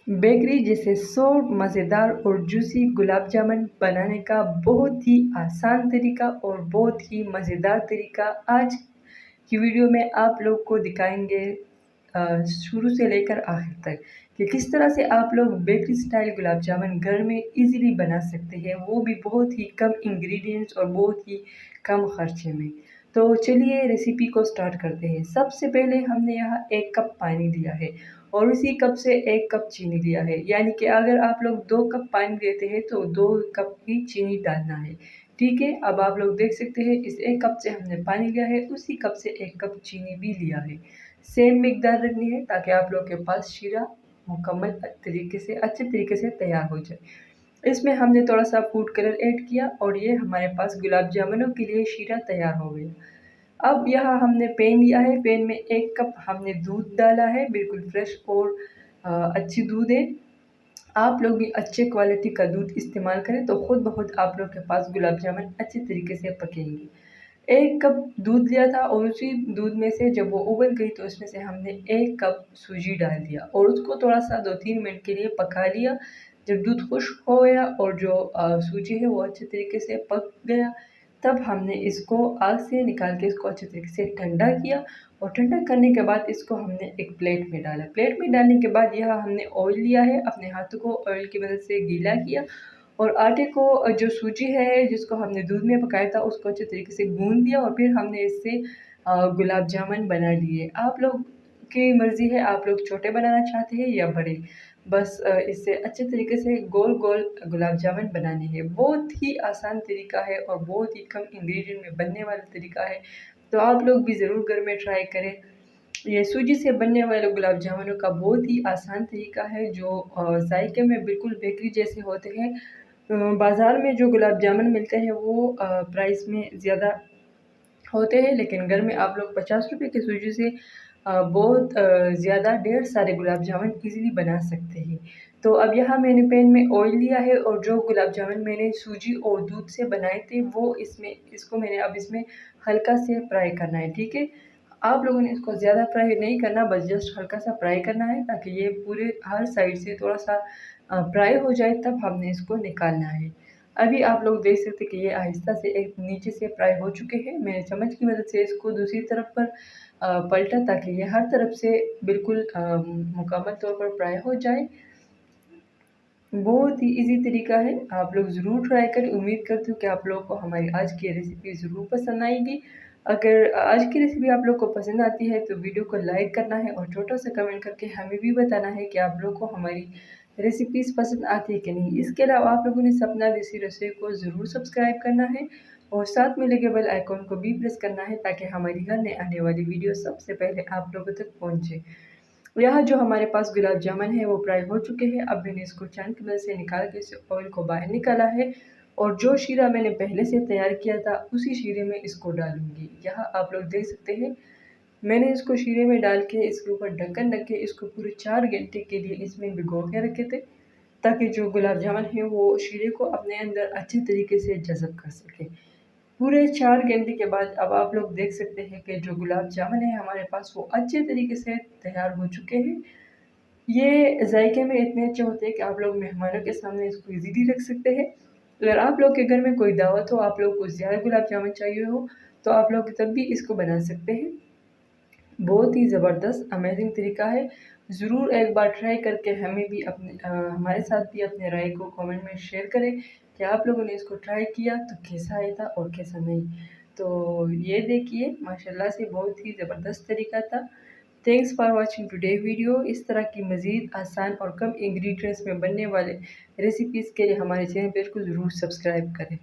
Bakery जैसे soft मज़ेदार और जूसी गुलाब जामुन बनाने का बहुत ही आसान तरीका और बहुत ही मज़ेदार तरीका आज की वीडियो में आप लोग को दिखाएंगे। शुरू से लेकर आखिर तक कि किस तरह से आप लोग बेकरी स्टाइल गुलाब जामुन घर में इजीली बना सकते हैं, वो भी बहुत ही कम इंग्रेडिएंट्स और बहुत ही कम खर्चे में। तो चलिए रेसिपी को स्टार्ट करते हैं। सबसे पहले हमने यहाँ 1 कप पानी लिया है और उसी कप से 1 कप चीनी लिया है, यानी कि अगर आप लोग 2 कप पानी लेते हैं तो 2 कप ही चीनी डालना है। ठीक है, अब आप लोग देख सकते हैं इस 1 कप से हमने पानी लिया है, उसी कप से 1 कप चीनी भी लिया है। सेम मिकदार रखनी है ताकि आप लोग के पास शीरा मुकम्मल तरीके से अच्छे तरीके से तैयार हो जाए। इसमें हमने थोड़ा सा फूड कलर ऐड किया और ये हमारे पास गुलाब जामुनों के लिए शीरा तैयार हो गया। अब यहाँ हमने पैन लिया है, पैन में 1 कप हमने दूध डाला है, बिल्कुल फ्रेश और अच्छी दूध है। आप लोग भी अच्छे क्वालिटी का दूध इस्तेमाल करें तो खुद ब खुद आप लोग के पास गुलाब जामुन अच्छे तरीके से पकेंगे। 1 कप दूध लिया था और उसी दूध में से जब वो उबल गई तो उसमें से हमने 1 कप सूजी डाल दिया और उसको थोड़ा-सा 2-3 मिनट के लिए पका लिया। जब दूध खुश्क हो गया और जो सूजी है वो अच्छे तरीके से पक गया, तब हमने इसको आग से निकाल के इसको अच्छे तरीके से ठंडा किया और ठंडा करने के बाद इसको हमने एक प्लेट में डाला। प्लेट में डालने के बाद यहाँ हमने ऑयल लिया है, अपने हाथों को ऑयल की मदद से गीला किया और आटे को जो सूजी है जिसको हमने दूध में पकाया था उसको अच्छे तरीके से गूँध दिया और फिर हमने इससे गुलाब जामुन बना लिए। आप लोग की मर्ज़ी है, आप लोग छोटे बनाना चाहते हैं या बड़े। बस इससे अच्छे तरीके से गोल-गोल गुलाब जामुन बनाने हैं। बहुत ही आसान तरीका है और बहुत ही कम इंग्रीडिएंट में बनने वाला तरीका है। तो आप लोग भी ज़रूर घर में ट्राई करें। ये सूजी से बनने वाले गुलाब जामुनों का बहुत ही आसान तरीका है जो ज़ायके में बिल्कुल बेकरी जैसे होते हैं। बाज़ार में जो गुलाब जामुन मिलते हैं वो प्राइस में ज़्यादा होते हैं, लेकिन घर में आप लोग 50 रुपए की सूजी से बहुत ज़्यादा ढेर सारे गुलाब जामुन ईज़िली बना सकते हैं। तो अब यहाँ मैंने पैन में ऑयल लिया है और जो गुलाब जामुन मैंने सूजी और दूध से बनाए थे वो इसको मैंने अब इसमें हल्का से फ्राई करना है, ठीक है? आप लोगों ने इसको ज़्यादा फ्राई नहीं करना, बस जस्ट हल्का सा फ्राई करना है ताकि ये पूरे हर साइड से थोड़ा-सा फ्राई हो जाए, तब हमने इसको निकालना है। अभी आप लोग देख सकते हैं कि ये आहिस्ता से एक नीचे से फ्राई हो चुके हैं। मैंने चम्मच की मदद से इसको दूसरी तरफ पर पलटा ताकि ये हर तरफ से बिल्कुल मुकम्मल तौर पर फ्राई हो जाए। बहुत ही ईज़ी तरीका है, आप लोग ज़रूर ट्राई करें। उम्मीद करती हूँ कि आप लोगों को हमारी आज की रेसिपी ज़रूर पसंद आएगी। अगर आज की रेसिपी आप लोग को पसंद आती है तो वीडियो को लाइक करना है और छोटा-सा कमेंट करके हमें भी बताना है कि आप लोग को हमारी रेसिपीज़ पसंद आती है कि नहीं। इसके अलावा आप लोगों ने सपना देसी रसोई को ज़रूर सब्सक्राइब करना है और साथ में लगे बेल आइकॉन को भी प्रेस करना है ताकि हमारी हर नए आने वाली वीडियो सबसे पहले आप लोगों तक पहुँचे। यहाँ जो हमारे पास गुलाब जामुन है वो फ्राई हो चुके हैं। अब मैंने इसको छान की मदद से निकाल के इस ऑयल को बाहर निकाला है और जो शीरा मैंने पहले से तैयार किया था उसी शीरे में इसको डालूँगी। यहाँ आप लोग देख सकते हैं मैंने इसको शीरे में डाल के इसके ऊपर ढक्कन रख के इसको पूरे 4 घंटे के लिए इसमें भिगो के रखे थे, ताकि जो गुलाब जामुन है वो शीरे को अपने अंदर अच्छे तरीके से जज़ब कर सके। पूरे 4 घंटे के बाद अब आप लोग देख सकते हैं कि जो गुलाब जामुन है हमारे पास वो अच्छे तरीके से तैयार हो चुके हैं। ये ज़ायके में इतने अच्छे होते हैं कि आप लोग मेहमानों के सामने इसको ईज़िली रख सकते हैं। अगर आप लोग के घर में कोई दावत हो, आप लोग को ज़्यादा गुलाब जामुन चाहिए हो, तो आप लोग तब भी इसको बना सकते हैं। बहुत ही ज़बरदस्त अमेज़िंग तरीका है। ज़रूर एक बार ट्राई करके हमें भी हमारे साथ भी अपने राय को कमेंट में शेयर करें कि आप लोगों ने इसको ट्राई किया तो कैसा आया था और कैसा नहीं। तो ये देखिए माशाल्लाह से बहुत ही ज़बरदस्त तरीका था। Thanks for watching today video. इस तरह की मज़ीद आसान और कम इंग्रीडिएंट्स में बनने वाले रेसिपीज़ के लिए हमारे चैनल को ज़रूर सब्सक्राइब करें।